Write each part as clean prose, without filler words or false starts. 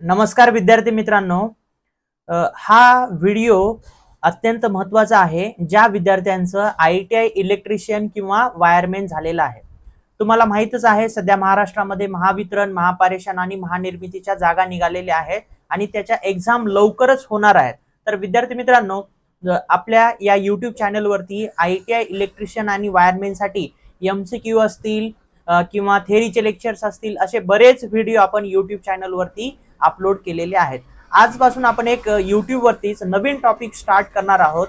नमस्कार विद्यार्थी मित्रांनो, हा व्हिडिओ अत्यंत महत्त्वाचा आहे ज्या विद्यार्थ्यांचं ITI इलेक्ट्रिशियन किंवा वायरमॅन झालेलं आहे. तुम्हाला माहितच आहे सध्या महाराष्ट्रामध्ये महावितरण, महापारेषण आणि महानिर्मितीच्या जागा निघालेल्या आहेत आणि त्याच्या एक्झाम लवकरच होणार आहेत. तर विद्यार्थी मित्रांनो, आपल्या या YouTube चॅनलवरती ITI इलेक्ट्रिशियन आणि वायरमॅन साठी MCQ असतील किंवा थेअरीचे लेक्चर्स असतील असे बरेच व्हिडिओ आपण YouTube चॅनलवरती अपलोड केलेले आहेत. आजपासून आपण एक YouTube वरतीच नवीन टॉपिक स्टार्ट करणार आहोत.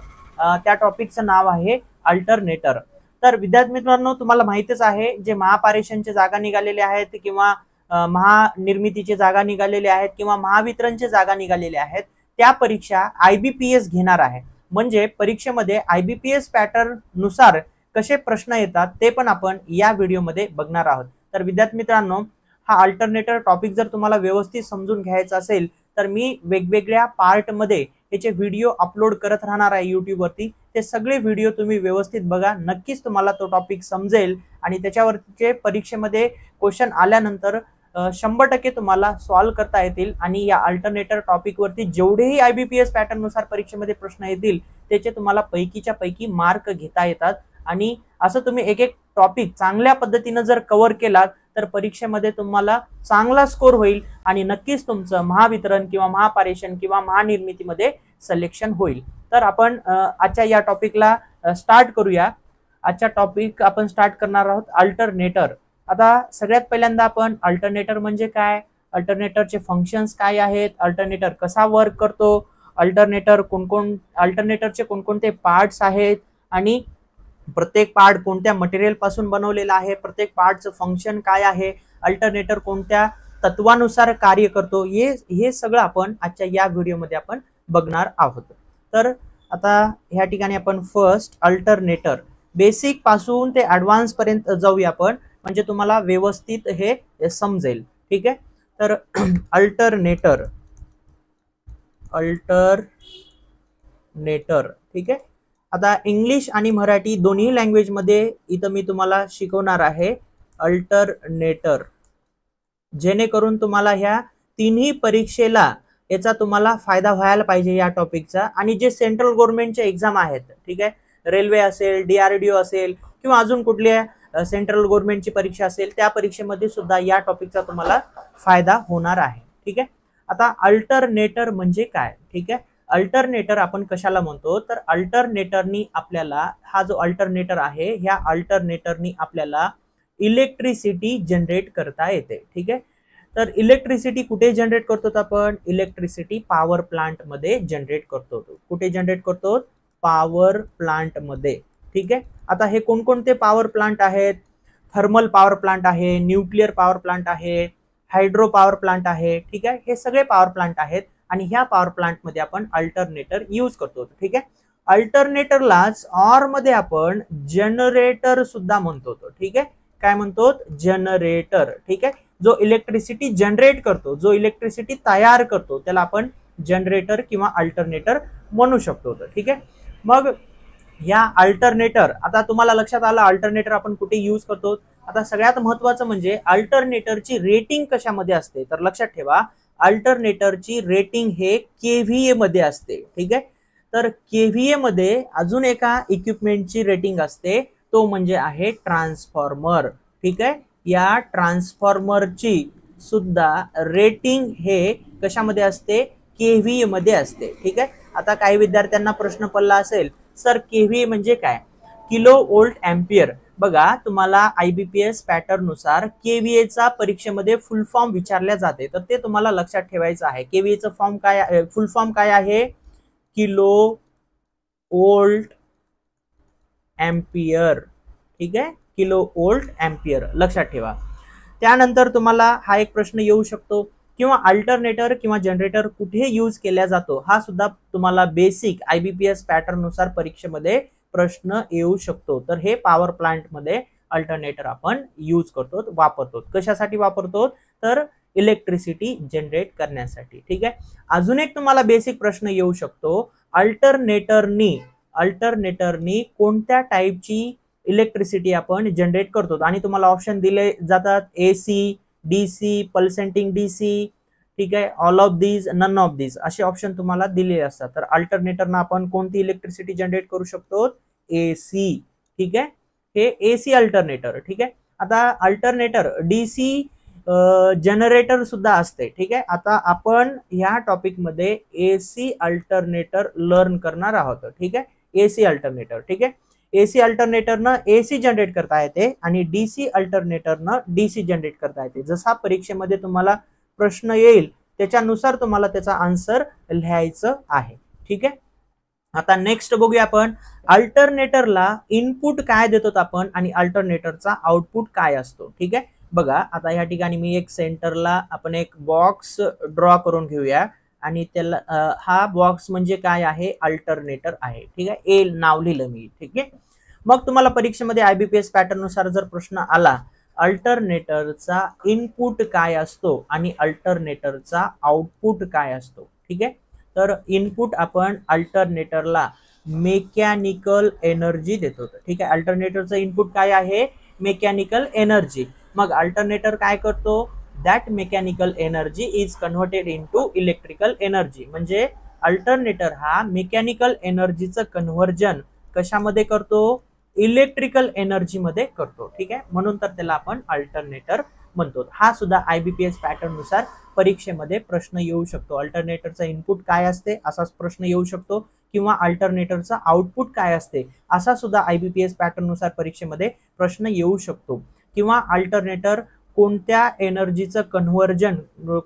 त्या टॉपिकचं नाव आहे अल्टरनेटर. तर विद्यार्थी मित्रांनो, तुम्हाला माहितच आहे जे महापारेषणचे जागा निघालेले आहेत किंवा महानिर्मितीचे जागा निघालेले आहेत किंवा महावितरणचे जागा निघालेले आहेत, त्या परीक्षा IBPS घेणार आहे. म्हणजे परीक्षेमध्ये IBPS पॅटर्न नुसार कसे प्रश्न येतात ते पण आपण या व्हिडिओमध्ये बघणार आहोत. तर विद्यार्थी मित्रांनो, हा अल्टरनेटर टॉपिक जर तुम्हाला व्यवस्थित समजून घ्यायचा असेल तर मी वेगवेगळ्या पार्टमध्ये याचे व्हिडिओ अपलोड करत राहणार आहे YouTube वरती. ते सगळे व्हिडिओ तुम्ही व्यवस्थित बघा, नक्कीच तुम्हाला तो टॉपिक समजेल आणि त्याच्यावरचे परीक्षेमध्ये क्वेश्चन आल्यानंतर 100% तुम्हाला सॉल्व्ह करता येतील. आणि या अल्टरनेटर टॉपिक वरती जेवढेही IBPS पॅटर्न नुसार परीक्षेमध्ये प्रश्न येतील त्याचे तुम्हाला पैकीच्या पैकी मार्क घेता येतात. आणि असं तुम्ही एक एक टॉपिक चांगल्या पद्धतीने जर कव्हर केलात तर परीक्षेमध्ये तुम्हाला चांगला स्कोर होईल आणि नक्कीच तुमचं महावितरण किंवा महापारेषण किंवा महानिर्मितीमध्ये सिलेक्शन होईल. तर आपण आजच्या या टॉपिकला स्टार्ट करूया. आजचा टॉपिक आपण स्टार्ट करणार आहोत अल्टरनेटर. आता सगळ्यात पहिल्यांदा आपण अल्टरनेटर म्हणजे काय, अल्टरनेटरचे फंक्शन्स काय आहेत, अल्टरनेटर कसा वर्क करतो, अल्टरनेटरचे कोणकोणते पार्ट्स आहेत आणि प्रत्येक पार्ट कोणत्या मटेरियल पासून बनवलेला आहे, प्रत्येक पार्टचं फंक्शन काय आहे, अल्टरनेटर कोणत्या तत्वानुसार कार्य करतो, हे सगळं आपण आजच्या या व्हिडिओमध्ये आपण बघणार आहोत. तर आता ह्या ठिकाणी आपण फर्स्ट अल्टरनेटर बेसिक पासून ते ऍडव्हान्स पर्यंत जाऊया आपण, म्हणजे तुम्हाला व्यवस्थित हे समजेल. ठीक आहे. तर अल्टरनेटर ठीक आहे. आता इंग्लिश आणि मराठी दोन्ही लँग्वेज मध्ये इथं मी तुम्हाला शिकवणार आहे अल्टरनेटर, जेणेकरून तुम्हाला ह्या तिन्ही परीक्षेला याचा तुम्हाला फायदा व्हायला पाहिजे या टॉपिकचा. आणि जे सेंट्रल गव्हर्नमेंटचे एक्झाम आहेत, ठीक आहे, रेल्वे असेल, DRDO असेल किंवा अजून कुठल्या सेंट्रल गव्हर्नमेंटची परीक्षा असेल त्या परीक्षेमध्ये सुद्धा या टॉपिकचा तुम्हाला फायदा होणार आहे. ठीक आहे. आता अल्टरनेटर म्हणजे काय, ठीक आहे, अल्टरनेटर आपण कशाला म्हणतो तर अल्टरनेटरनी आपल्याला, हा जो अल्टरनेटर आहे ह्या अल्टरनेटरनी आपल्याला इलेक्ट्रिसिटी जनरेट करता येते. ठीक आहे. तर इलेक्ट्रिसिटी कुठे जनरेट करतो आपण, इलेक्ट्रिसिटी पॉवर प्लांट मध्ये जनरेट करतो. कुठे जनरेट करतो, पॉवर प्लांट मध्ये. ठीक आहे. आता हे कोणकोणते पॉवर प्लांट आहेत, थर्मल पॉवर प्लांट आहे, न्यूक्लिअर पॉवर प्लांट आहे, हायड्रो पॉवर प्लांट आहे. ठीक आहे. हे सगळे पॉवर प्लांट आहेत आणि ह्या पॉवर प्लांट मध्ये आपण अल्टरनेटर यूज करतो. ठीक आहे. अल्टरनेटरलाच ऑर मध्ये आपण जनरेटर सुद्धा म्हणतो. ठीक आहे. काय म्हणतो, जनरेटर. ठीक आहे. जो इलेक्ट्रिसिटी जनरेट करतो, जो इलेक्ट्रिसिटी तयार करतो त्याला आपण जनरेटर किंवा अल्टरनेटर म्हणू शकतो. ठीक आहे. मग या अल्टरनेटर, आता तुम्हाला लक्षात आलं अल्टरनेटर आपण कुठे यूज करतो. आता सगळ्यात महत्वाचं म्हणजे अल्टरनेटरची रेटिंग कशामध्ये असते, तर लक्षात ठेवा अल्टरनेटरची रेटिंग हे KVA मध्ये असते. ठीक आहे. तर KVA मध्ये अजून एका इक्विपमेंटची रेटिंग असते, तो म्हणजे आहे ट्रान्सफॉर्मर. ठीक आहे. या ट्रान्सफॉर्मरची सुद्धा रेटिंग हे कशामध्ये असते, KVA मध्ये असते. ठीक आहे. आता काही विद्यार्थ्यांना प्रश्न पडला असेल, सर KVA म्हणजे काय, किलो व्होल्ट एम्पियर. बघा, तुम्हाला IBPS पॅटर्न नुसार KVA चा परीक्षेमध्ये फुल फॉर्म विचारल्या जाते, तर ते तुम्हाला लक्षात ठेवायचं आहे. KVA चा फॉर्म काय, फुल फॉर्म काय आहे, किलो व्होल्ट एम्पियर. ठीक आहे. किलो व्होल्ट एम्पियर लक्षात ठेवा. त्यानंतर तुम्हाला हा एक प्रश्न येऊ शकतो, किंवा अल्टरनेटर किंवा जनरेटर कुठे यूज केला जातो, हा सुद्धा तुम्हाला बेसिक IBPS पॅटर्न नुसार परीक्षेमध्ये प्रश्न येऊ शकतो. तर हे पॉवर प्लांट मध्ये अल्टरनेटर आपण यूज करतो, वापरतो. कशासाठी वापरतो, तर इलेक्ट्रिसिटी जनरेट करण्यासाठी. ठीक आहे. अजून एक तुम्हाला बेसिक प्रश्न येऊ शकतो, अल्टरनेटरनी कोणत्या टाईपची इलेक्ट्रिसिटी आपण जनरेट करतो. आणि तुम्हाला ऑप्शन दिले जातात AC, DC, पल्सेंटिंग DC, ठीक आहे, all of these, none of these असे ऑप्शन तुम्हाला दिलेले असतात. तर अल्टरनेटरना आपण कोणती इलेक्ट्रिसिटी जनरेट करू शकतो? एसी. ठीक आहे, हे एसी अल्टरनेटर. ठीक आहे, आता अल्टरनेटर डीसी जनरेटर सुद्धा असते. ठीक आहे, आता आपण ह्या टॉपिक मध्ये एसी अल्टरनेटर लर्न करणार आहोत. ठीक आहे, एसी अल्टरनेटर. ठीक आहे, एसी अल्टरनेटरनं एसी जनरेट करता येते आणि डीसी अल्टरनेटरनं डीसी जनरेट करता येते. जसा परीक्षेमध्ये तुम्हाला प्रश्न येईल त्याच्यानुसार तुम्हाला त्याचा आन्सर लिहायचं आहे. ठीक आहे, आता नेक्स्ट बघूया आपण अल्टरनेटरला इनपुट काय देतो आपण आणि अल्टरनेटरचा आउटपुट काय असतो. ठीक आहे, बघा आता या ठिकाणी मी एक सेंटरला आपण एक बॉक्स ड्रॉ करून घेऊया आणि त्याला हा बॉक्स म्हणजे काय आहे? अल्टरनेटर आहे. ठीक आहे, ए नाव लिहिलं मी. ठीक आहे, मग तुम्हाला परीक्षेमध्ये आयबीपीएस पॅटर्न नुसार जर प्रश्न आला अल्टरनेटरचा इनपुट काय असतो आणि अल्टरनेटरचा आउटपुट काय असतो. ठीक आहे, तर इनपुट आपण अल्टरनेटरला मेकॅनिकल एनर्जी देतो. ठीक आहे, अल्टरनेटरचं इनपुट काय आहे? Mechanical energy. मग अल्टरनेटर काय करतो? That mechanical energy is converted into electrical energy. म्हणजे अल्टरनेटर हा मेकॅनिकल एनर्जीचं कन्व्हर्जन कशामध्ये करतो? इलेक्ट्रिकल एनर्जी मध्ये करतो. ठीक आहे, म्हणून तर त्याला आपण अल्टरनेटर म्हणतो. हा सुद्धा आयबीपीएस पॅटर्न नुसार परीक्षेमध्ये प्रश्न येऊ शकतो. अल्टरनेटरचा इनपुट काय असते असाच प्रश्न येऊ शकतो किंवा अल्टरनेटरचा आउटपुट काय असते असा सुद्धा आयबीपीएस पॅटर्न नुसार परीक्षेमध्ये प्रश्न येऊ शकतो. किंवा अल्टरनेटर कोणत्या एनर्जीचं कन्व्हर्जन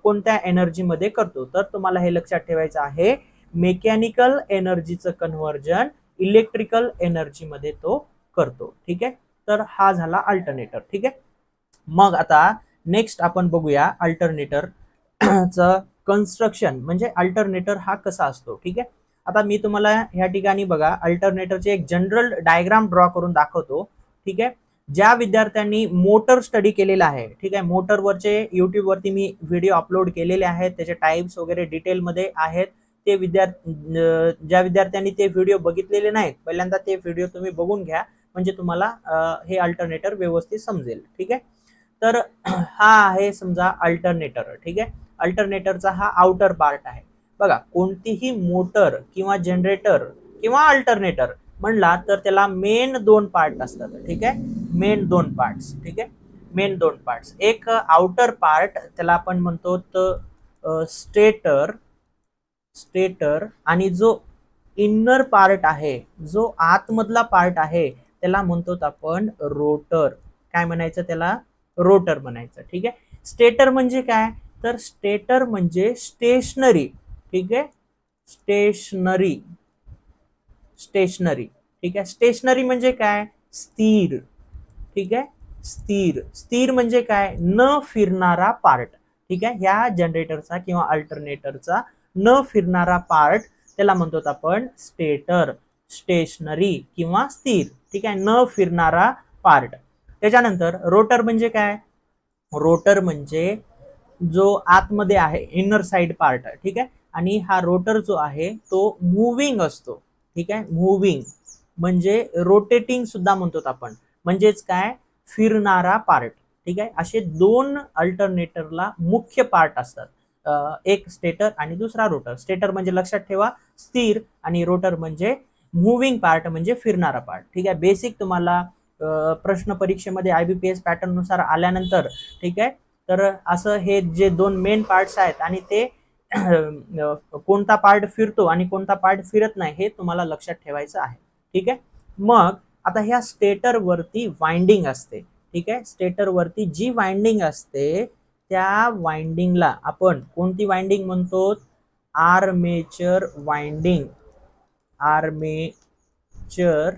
कोणत्या एनर्जी मध्ये करतो? तर तुम्हाला हे लक्षात ठेवायचं आहे, मेकॅनिकल एनर्जीचं कन्व्हर्जन इलेक्ट्रिकल एनर्जी मध्ये तो करतो. ठीक आहे, तर हा झाला अल्टरनेटर. ठीक आहे, मग आता नेक्स्ट आपण बघूया अल्टरनेटर च कन्स्ट्रक्शन म्हणजे अल्टरनेटर हा कसा असतो. ठीक आहे, आता मी तुम्हाला ह्या ठिकाणी बघा अल्टरनेटरचे एक जनरल डायग्राम ड्रॉ करून दाखवतो. ठीक आहे, ज्या विद्यार्थ्यांनी मोटर स्टडी केलेला आहे, ठीक आहे, मोटरवरचे युट्यूब वरती मी व्हिडिओ अपलोड केलेले आहेत, त्याचे टाइप्स वगैरे डिटेल मध्ये आहेत. ते ज्या विद्यार्थ्यांनी ते व्हिडिओ बघितलेले नाहीत पहिल्यांदा ते व्हिडिओ तुम्ही बघून घ्या म्हणजे तुम्हाला हे अल्टरनेटर व्यवस्थित समजेल. ठीक आहे, तर हा आहे समजा अल्टरनेटर. ठीक आहे, अल्टरनेटरचा हा आउटर पार्ट आहे. बघा कोणतीही मोटर किंवा जनरेटर किंवा अल्टरनेटर म्हणला तर त्याला मेन दोन पार्ट असतात. ठीक आहे, मेन दोन पार्ट्स. ठीक आहे, मेन दोन पार्ट्स. एक आउटर पार्ट त्याला आपण म्हणतो स्टेटर आणि जो इनर पार्ट आहे जो आतमधला पार्ट आहे त्याला म्हणतो आपण रोटर. काय म्हणायचं त्याला? रोटर म्हणायचं. ठीक आहे, स्टेटर म्हणजे काय? तर स्टेटर म्हणजे स्टेशनरी. ठीक आहे, स्टेशनरी. ठीक आहे, स्टेशनरी म्हणजे काय? स्थिर. ठीक आहे, स्थिर म्हणजे काय? न फिरणारा पार्ट. ठीक आहे, ह्या जनरेटरचा किंवा अल्टरनेटरचा न फिरणारा पार्ट त्याला म्हणतो आपण स्टेटर, स्टेशनरी किंवा स्थिर. ठीक आहे, न फिरणारा पार्ट. त्याच्यानंतर रोटर म्हणजे काय? रोटर म्हणजे जो आतमध्ये आहे इनर साइड पार्ट. ठीक आहे, आणि हा रोटर जो आहे तो मूव्हिंग असतो. ठीक आहे, मूव्हिंग म्हणजे रोटेटिंग सुद्धा म्हणतो आपण, म्हणजेच काय? फिरणारा पार्ट. ठीक आहे, असे दोन अल्टरनेटरला मुख्य पार्ट असतात, एक स्टेटर आणि दुसरा रोटर. स्टेटर म्हणजे लक्षात ठेवा स्थिर आणि रोटर म्हणजे मूव्हिंग पार्ट म्हणजे फिरणारा पार्ट. ठीक आहे, बेसिक तुम्हाला प्रश्न परीक्षेमध्ये आयबीपीएस पॅटर्न नुसार आल्यानंतर ठीक आहे तर असं हे जे दोन मेन पार्ट्स आहेत आणि ते कोणता पार्ट फिरतो आणि कोणता पार्ट फिरत नाही हे तुम्हाला लक्षात ठेवायचं आहे. ठीक आहे, मग आता ह्या स्टेटर वरती वाइंडिंग असते. ठीक आहे, स्टेटर वरती जी वाइंडिंग असते त्या वाइंडिंगला आपण कोणती वाइंडिंग म्हणतो? Armature winding. Armature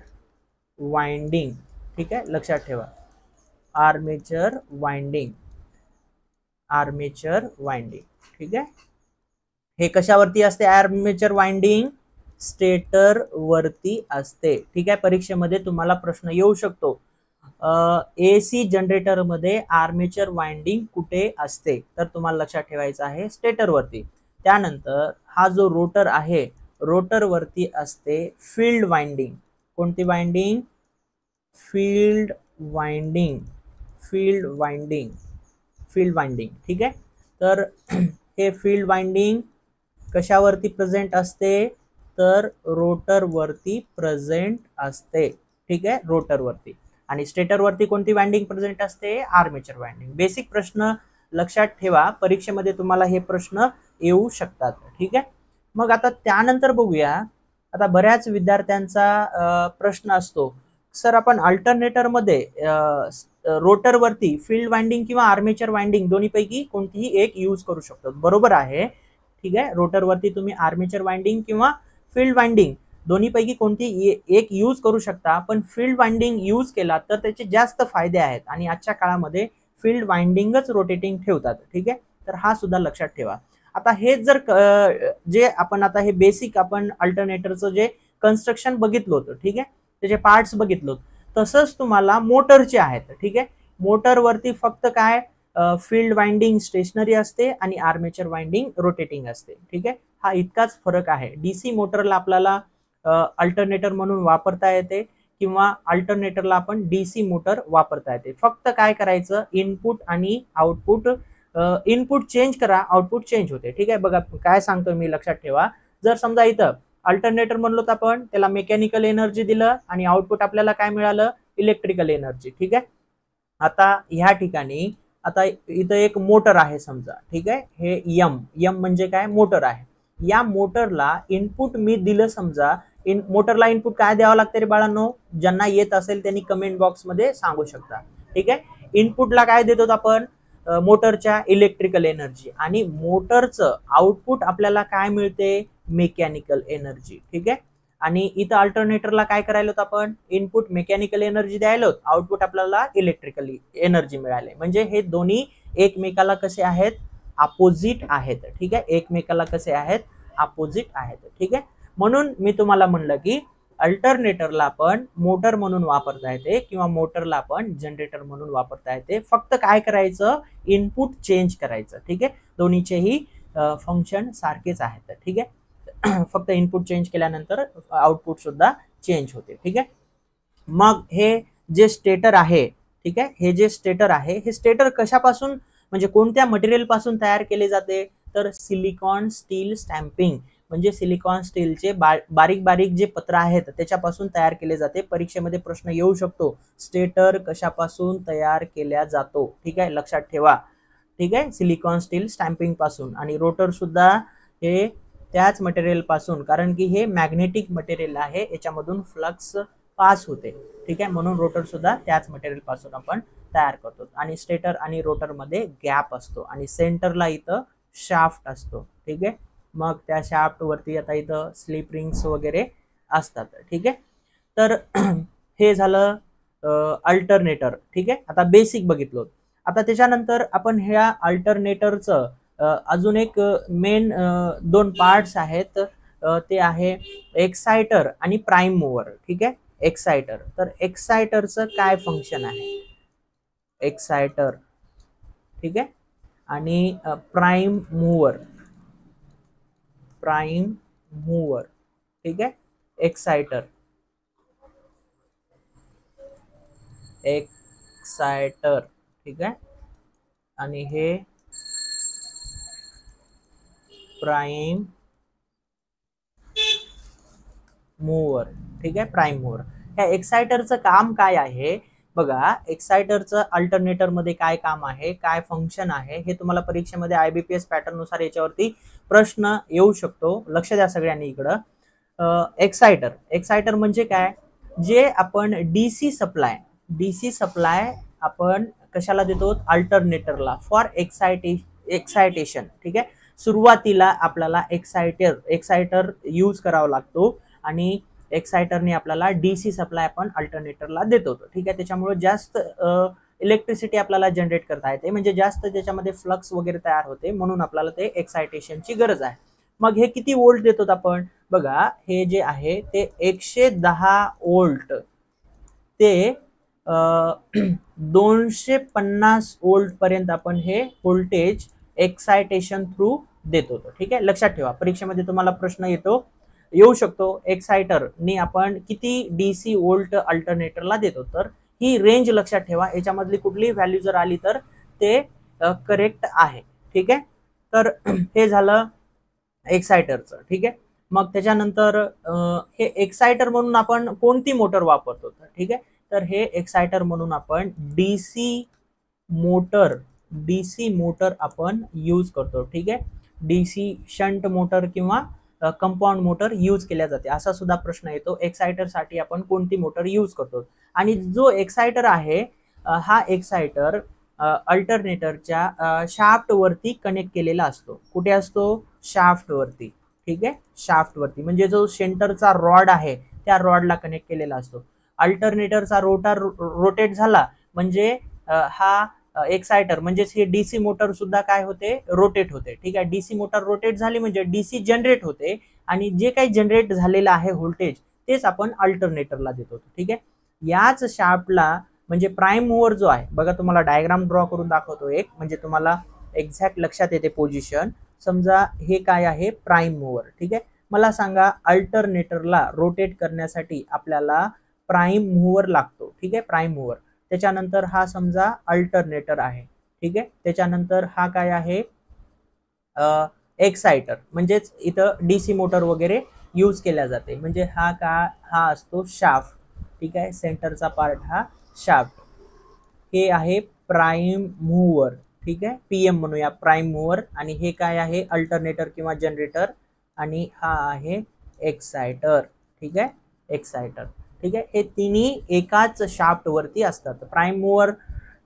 winding. ठीक आहे, लक्षात ठेवा आर्मेचर वाइंडिंग. Armature winding. ठीक आहे, हे कशावरती असते? आर्मेचर वाइंडिंग स्टेटर वरती असते. ठीक आहे, परीक्षेमध्ये तुम्हाला प्रश्न येऊ शकतो एसी जनरेटर मध्ये आर्मेचर वाइंडिंग कुठे असते? तर तुम्हाला लक्षात ठेवायचं आहे स्टेटर वरती. त्यानंतर हा जो रोटर आहे रोटर वरती असते फील्ड वाइंडिंग. कोणती winding? Field winding. Field winding. Field winding. ठीक आहे, तर हे फील्ड वाइंडिंग कशावरती प्रेझेंट असते, तर रोटर वरती प्रेझेंट असते. ठीक आहे, रोटर वरती. आणि स्टेटर वरती कोणती वाइंडिंग प्रेझेंट असते, आर्मेचर वाइंडिंग. बेसिक प्रश्न लक्षात ठेवा, परीक्षेमध्ये तुम्हाला हे प्रश्न येऊ शकतात. ठीक आहे, मग आता त्यानंतर बघूया. आता बऱ्याच विद्यार्थ्यांचा प्रश्न असतो, सर आपण अल्टरनेटर मध्ये रोटर वरती फील्ड वाइंडिंग किंवा आर्मेचर वाइंडिंग दोन्हीपैकी कोणतीही एक यूज करू शकतो. बरोबर आहे. ठीक आहे, रोटर वरती तुम्ही आर्मेचर वाइंडिंग किंवा फील्ड वाइंडिंग दोन्हीपैकी कोणती एक यूज करू शकता. पण फील्ड वाइंडिंग यूज केला तर त्याचे जास्त फायदे आहेत आणि आजच्या काळामध्ये फील्ड वाइंडिंगच रोटेटिंग ठेवतात. ठीक आहे, तर हा सुद्धा लक्षात ठेवा. आता हे जर जे आपण आता हे बेसिक आपण अल्टरनेटरचं जे कन्स्ट्रक्शन बघितलं होतं, ठीक आहे, त्याचे पार्ट्स बघितलो, तसंच तुम्हाला मोटरचे आहेत. ठीक आहे, मोटर वरती फक्त काय फील्ड वाइंडिंग स्टेशनरी असते आणि आर्मेचर वाइंडिंग रोटेटिंग असते. ठीक आहे, हा इतकाच फरक आहे. डीसी मोटरला आपल्याला अल्टरनेटर म्हणून वापरता येते किंवा अल्टरनेटरला आपण डीसी मोटर वापरता येते. फक्त काय करायचं, इनपुट आणि आउटपुट, इनपुट चेंज करा, आउटपुट चेंज होते. ठीक आहे, बघा काय सांगतोय मी, लक्षात ठेवा. जर समजा इथं अल्टरनेटर म्हणलो तर आपण त्याला मेकॅनिकल एनर्जी दिलं आणि आउटपुट आपल्याला काय मिळालं, इलेक्ट्रिकल एनर्जी. ठीक आहे, आता ह्या ठिकाणी आता इथं एक मोटर आहे समजा. ठीक आहे, हे यम म्हणजे काय, मोटर आहे. या मोटरला इनपुट मी दिलं समजा. मोटरला इनपुट काय द्यावं लागतं रे बाळांनो, ज्यांना येत असेल त्यांनी कमेंट बॉक्स मध्ये सांगू शकता. ठीक आहे, इनपुटला काय देतो आपण, मोटरच्या इलेक्ट्रिकल एनर्जी, आणि मोटरचं आउटपुट आपल्याला काय मिळते, मेकॅनिकल एनर्जी. ठीक आहे, आणि इथं अल्टरनेटरला काय करायला होतं आपण, इनपुट मेकॅनिकल एनर्जी द्यायला, आउटपुट आपल्याला इलेक्ट्रिकल एनर्जी मिळाले. म्हणजे हे दोन्ही एकमेकाला कसे आहेत, अपोजिट आहेत. ठीक आहे, एकमेकाला कसे आहेत, अपोजिट आहेत. ठीक आहे, म्हणून मी तुम्हाला म्हणलं की अल्टरनेटरला आपण मोटर म्हणून वापरता येते किंवा मोटरला आपण जनरेटर म्हणून वापरता येते. फक्त काय करायचं, इनपुट चेंज करायचं. ठीक आहे, दोन्हीचेही फंक्शन सारखेच आहेत. ठीक आहे, फक्त इनपुट चेंज केल्यानंतर आउटपुट सुद्धा चेंज होते. ठीक आहे, मग हे जे स्टेटर आहे, ठीक आहे, हे जे स्टेटर आहे, हे स्टेटर कशापासून म्हणजे कोणत्या मटेरियल पासून तयार केले जाते, तर सिलिकॉन स्टील स्टॅम्पिंग म्हणजे सिलिकॉन स्टीलचे बारीक बारीक जे पत्र आहेत त्याच्यापासून तयार केले जाते. परीक्षेमध्ये प्रश्न येऊ शकतो, स्टेटर कशापासून तयार केला जातो. ठीक आहे, लक्षात ठेवा. ठीक आहे, सिलिकॉन स्टील स्टॅम्पिंग पासून. आणि रोटर सुद्धा हे त्याच मटेरियल पासून, कारण की हे मॅग्नेटिक मटेरियल आहे, याच्यामधून फ्लक्स पास होते. ठीक आहे, म्हणून रोटर सुद्धा त्याच मटेरियल पासून आपण तयार करतो. आणि स्टेटर आणि रोटर मध्ये गॅप असतो आणि सेंटरला इथं शाफ्ट असतो. ठीक आहे, मग त्या शाफ्ट वरती आता इथं स्लिप रिंग्स वगैरे असतात. ठीक आहे, तर हे झालं अल्टरनेटर. ठीक आहे, आता बेसिक बघितलं. आता त्याच्यानंतर आपण ह्या अल्टरनेटरचं अजून एक मेन दोन पार्ट्स आहेत, ते आहे एक्साइटर आणि प्राइम मूव्हर. ठीक आहे, एक्साइटर, तर एक्साइटरचं काय फंक्शन आहे, एक्साइटर. ठीक आहे, आणि प्राइम मूव्हर, प्राइम मूव्हर. ठीक आहे, एक्साइटर, एक्साइटर. ठीक आहे, आणि हे प्राइम मूव्हर. ठीक आहे, प्राइम मूव्हर. ह्या एक्साइटरचं काम काय आहे बघा, एक्साइटरचं अल्टरनेटर मध्ये काय काम आहे, काय फंक्शन आहे, हे तुम्हाला परीक्षेमध्ये IBPS पॅटर्न नुसार याच्यावरती प्रश्न येऊ शकतो. लक्ष द्या सगळ्यांनी इकडं. एक्साइटर, एक्साइटर म्हणजे काय, जे आपण डीसी सप्लाय आपण कशाला देतो, अल्टरनेटरला, फॉर एक्साइटेशन. ठीक आहे, सुरुवातीला आपल्याला एक्साइटर यूज करावा लागतो आणि एक्साइटरने आपल्याला डीसी सप्लाय आपण अल्टरनेटरला देतो. ठीक आहे, त्याच्यामुळे जास्त इलेक्ट्रिसिटी आपल्याला जनरेट करता येते, म्हणजे जास्त त्याच्यामध्ये फ्लक्स वगैरे तयार होते, म्हणून आपल्याला ते एक्साइटेशनची गरज आहे. मग हे किती वोल्ट देतो आपण बघा, हे जे आहे ते 110 वोल्ट ते 250 वोल्ट पर्यंत आपण हे व्होल्टेज एक्साइटेशन थ्रू देतो. ठीक आहे, लक्षात ठेवा, परीक्षेमध्ये तुम्हाला प्रश्न येऊ शकतो, एक्साइटरनी आपण किती डीसी वोल्ट अल्टरनेटरला देतो. तर ही रेंज लक्षात ठेवा, याच्यामधली कुठली व्हॅल्यू जर आली तर ते करेक्ट आहे. ठीक आहे, तर हे झालं एक्सायटरचं, ठीक आहे. मग त्याच्यानंतर हे एक्सायटर म्हणून आपण कोणती मोटर वापरतो, ठीक आहे. तर हे एक्सायटर म्हणून आपण डीसी मोटर आपण यूज करतो, ठीक आहे. डीसी शंट मोटर किंवा कंपाऊंड मोटर यूज केल्या जाते, असा सुद्धा प्रश्न येतो. एक्सायटर साठी आपण कोणती मोटर यूज करतो. आणि जो एक्सायटर आहे हा एक्सायटर अल्टरनेटरच्या शाफ्ट वरती कनेक्ट केलेला असतो. कुठे असतो? शाफ्ट वरती, ठीक आहे. शाफ्ट वरती म्हणजे जो सेंटरचा रॉड आहे त्या रॉडला कनेक्ट केलेला असतो. अल्टरनेटरचा रोटर रोटेट झाला म्हणजे हा एक्सायटर म्हणजेच हे डीसी मोटर सुद्धा काय होते? रोटेट होते, ठीक आहे. डीसी मोटर रोटेट झाली म्हणजे डीसी जनरेट होते आणि जे काही जनरेट झालेलं आहे व्होल्टेज तेच आपण अल्टरनेटरला देतो, ठीक आहे. याच शाफ्टला म्हणजे प्राइम मूव्हर जो आहे बघा, तुम्हाला डायग्राम ड्रॉ करून दाखवतो एक, म्हणजे तुम्हाला एक्झॅक्ट लक्षात येते पोझिशन. समजा हे काय आहे? प्राइम मूव्हर, ठीक आहे. मला सांगा अल्टरनेटरला रोटेट करण्यासाठी आपल्याला प्राइम मूव्हर लागतो, ठीक आहे. Prime mover. त्याच्यानंतर हा समजा अल्टरनेटर आहे, ठीक आहे. त्याच्यानंतर हा काय आहे? एक्सायटर, म्हणजेच इथं डीसी मोटर वगैरे यूज केल्या जाते. म्हणजे हा असतो शाफ्ट, ठीक आहे. सेंटरचा पार्ट हा शाफ्ट. हे आहे प्राइम मूव्हर, ठीक आहे. पीएम म्हणूया, प्राइम मूव्हर. आणि हे काय आहे? अल्टरनेटर किंवा जनरेटर. आणि हा आहे एक्सायटर, ठीक आहे. एक्सायटर, ठीक आहे. हे तिन्ही एकाच शाफ्ट वरती असतात. प्राइम मूव्हर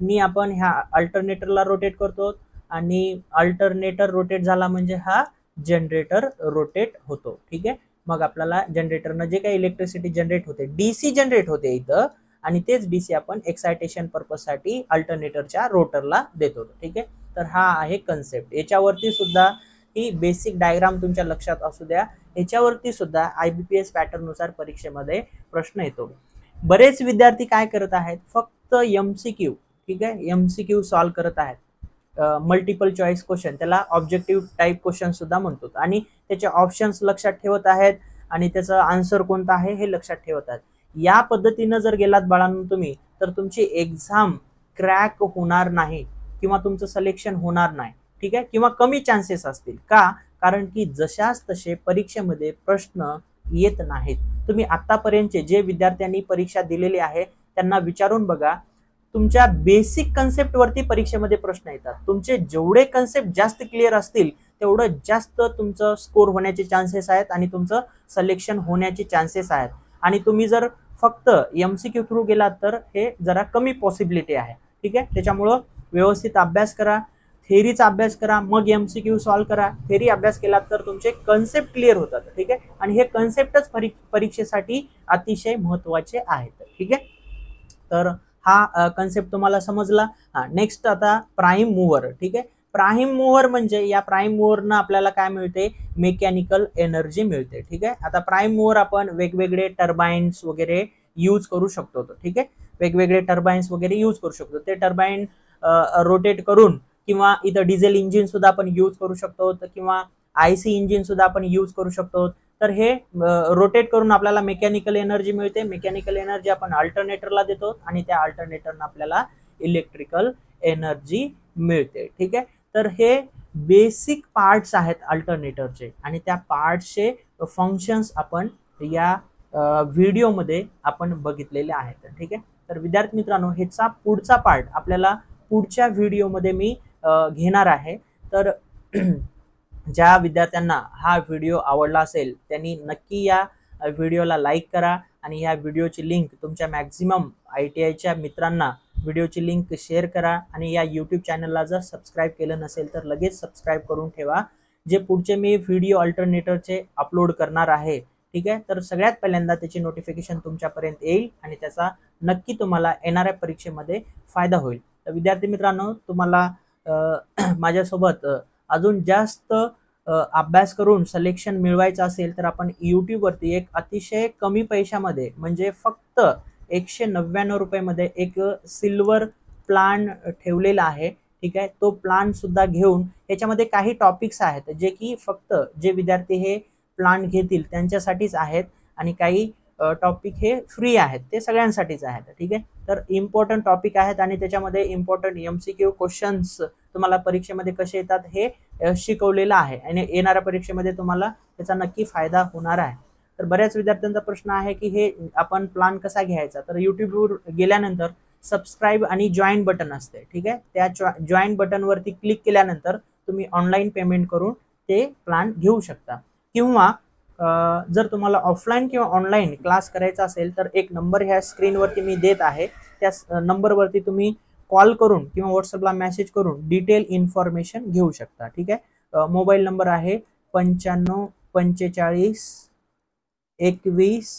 नी आपण ह्या अल्टरनेटरला रोटेट करतो आणि अल्टरनेटर रोटेट झाला म्हणजे हा जनरेटर रोटेट होतो, ठीक आहे. मग आपल्याला जनरेटरनं जे काही इलेक्ट्रिसिटी जनरेट होते, डीसी जनरेट होते इथं, आणि तेच डीसी आपण एक्सायटेशन पर्पज साठी अल्टरनेटरच्या रोटरला देतो, ठीक आहे. तर हा आहे कन्सेप्ट. याच्यावरती सुद्धा ही बेसिक डायग्राम तुमच्या लक्षात असू द्या. याच्यावरती सुद्धा IBPS पॅटर्न नुसार परीक्षेमध्ये प्रश्न येतो. बरेच विद्यार्थी काय करत आहेत? फक्त MCQ, ठीक आहे, MCQ सॉल्व्ह करत आहेत. मल्टिपल चॉईस क्वेश्चन, त्याला ऑब्जेक्टिव्ह टाइप क्वेश्चन सुद्धा म्हणतो, आणि त्याचे ऑप्शन्स लक्षात ठेवत आहेत आणि त्याचं आन्सर कोणतं आहे हे लक्षात ठेवत आहेत. या पद्धतीनं जर गेलात बाळांनो तुम्ही, तर तुमची एक्झाम क्रॅक होणार नाही किंवा तुमचं सिलेक्शन होणार नाही, ठीक आहे. किंवा कमी चान्सेस असतील. का? कारण की जशाच तसे परीक्षेमध्ये प्रश्न येत नाहीत. तुम्ही आतापर्यंतचे जे विद्यार्थ्यांनी परीक्षा दिलेली आहे त्यांना विचारून बघा, तुमच्या बेसिक कन्सेप्ट वरती परीक्षेमध्ये प्रश्न येतात. तुमचे जेवढे कन्सेप्ट जास्त क्लिअर असतील तेवढं जास्त तुमचं स्कोर होण्याचे चान्सेस आहेत आणि तुमचं सिलेक्शन होण्याचे चान्सेस आहेत. आणि तुम्ही जर फक्त MCQ थ्रू गेलात तर हे जरा कमी पॉसिबिलिटी आहे, ठीक आहे. त्याच्यामुळं व्यवस्थित अभ्यास करा, थेअरीचा अभ्यास करा, मग MCQ सॉल्व्ह करा. थेअरी अभ्यास केलात तर तुमचे कन्सेप्ट क्लिअर होतात, ठीक आहे. आणि हे कन्सेप्टच परीक्षेसाठी अतिशय महत्वाचे आहेत, ठीक आहे. तर हा कन्सेप्ट तुम्हाला समजला. नेक्स्ट आता प्राइम मूव्हर, ठीक आहे. प्राइम मूव्हर म्हणजे या प्राइम मूव्हरनं आपल्याला काय मिळते? मेकॅनिकल एनर्जी मिळते, ठीक आहे. आता प्राइम मूव्हर आपण वेगवेगळे टर्बाइन्स वगैरे यूज करू शकतो, ठीक आहे. वेगवेगळे टर्बाइन्स वगैरे यूज करू शकतो. ते टर्बाइन रोटेट करून किंवा इथं डिझेल इंजिन सुद्धा आपण यूज करू शकतो, किंवा IC इंजिन सुद्धा आपण यूज करू शकतो. तर हे रोटेट करून आपल्याला मेकॅनिकल एनर्जी मिळते. मेकॅनिकल एनर्जी आपण अल्टरनेटरला देतो आणि त्या अल्टरनेटरनं आपल्याला इलेक्ट्रिकल एनर्जी मिळते, ठीक आहे. तर हे बेसिक पार्ट्स आहेत अल्टरनेटरचे, आणि त्या पार्ट्सचे फंक्शन्स आपण या व्हिडिओमध्ये आपण बघितलेले आहेत, ठीक आहे. तर विद्यार्थी मित्रांनो, ह्याचा पुढचा पार्ट आपल्याला पुढच्या व्हिडिओमध्ये मी घेणार आहे. तर ज्या विद्यार्थ्यांना हा व्हिडिओ आवडला असेल त्यांनी नक्की या व्हिडिओला लाईक करा, आणि या व्हिडिओची लिंक तुमच्या मॅक्झिमम ITIच्या मित्रांना व्हिडिओची लिंक शेअर करा. आणि या यूट्यूब चॅनलला जर सबस्क्राईब केलं नसेल तर लगेच सबस्क्राईब करून ठेवा. जे पुढचे मी व्हिडिओ अल्टरनेटरचे अपलोड करणार आहे, ठीक आहे, तर सगळ्यात पहिल्यांदा त्याची नोटिफिकेशन तुमच्यापर्यंत येईल आणि त्याचा नक्की तुम्हाला येणाऱ्या परीक्षेमध्ये फायदा होईल. तर विद्यार्थी मित्रांनो, तुम्हाला माझ्यासोबत अजून जास्त अभ्यास करून सिलेक्शन मिळवायचं असेल तर आपण यूट्यूबवरती एक अतिशय कमी पैशामध्ये, म्हणजे फक्त 199 रुपयामध्ये एक सिल्वर प्लान ठेवलेला आहे, ठीक आहे. तो प्लान सुद्धा घेऊन याच्यामध्ये काही टॉपिक्स आहेत जे की फक्त जे विद्यार्थी हे प्लान घेतील त्यांच्यासाठीच आहेत, आणि काही टॉपिक हे फ्री आहेत, ते सगळ्यांसाठीच आहेत, ठीक आहे. तर इम्पॉर्टंट टॉपिक आहेत आणि त्याच्यामध्ये इम्पॉर्टंट MCQ क्वेश्चन्स तुम्हाला परीक्षेमध्ये कसे येतात हे शिकवलेलं आहे आणि येणाऱ्या परीक्षेमध्ये तुम्हाला त्याचा नक्की फायदा होणार आहे. तर बऱ्याच विद्यार्थ्यांचा प्रश्न आहे की हे आपण प्लान कसा घ्यायचा. तर युट्यूबवर गेल्यानंतर सबस्क्राईब आणि जॉईन बटन असते, ठीक आहे. त्या जॉईन बटनवरती क्लिक केल्यानंतर तुम्ही ऑनलाईन पेमेंट करून ते प्लान घेऊ शकता. किंवा जर तुम्हाला ऑफलाईन किंवा ऑनलाईन क्लास करायचा असेल तर एक नंबर ह्या स्क्रीनवरती मी देत आहे, त्या नंबरवरती तुम्ही कॉल करून किंवा व्हॉट्सअपला मेसेज करून डिटेल इन्फॉर्मेशन घेऊ शकता, ठीक आहे. मोबाईल नंबर आहे 95 45 21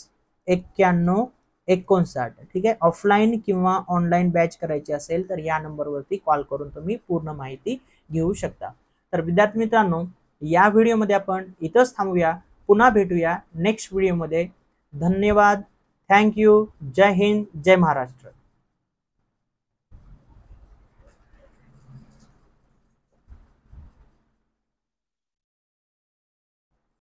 91 59, ठीक आहे. ऑफलाईन किंवा ऑनलाईन बॅच करायची असेल तर या नंबरवरती कॉल करून तुम्ही पूर्ण माहिती घेऊ शकता. तर विद्यार्थी मित्रांनो, या व्हिडिओमध्ये आपण इथंच थांबूया. पुन्हा भेटूया नेक्स्ट व्हिडिओमध्ये. धन्यवाद. थँक्यू. जय हिंद, जय महाराष्ट्र.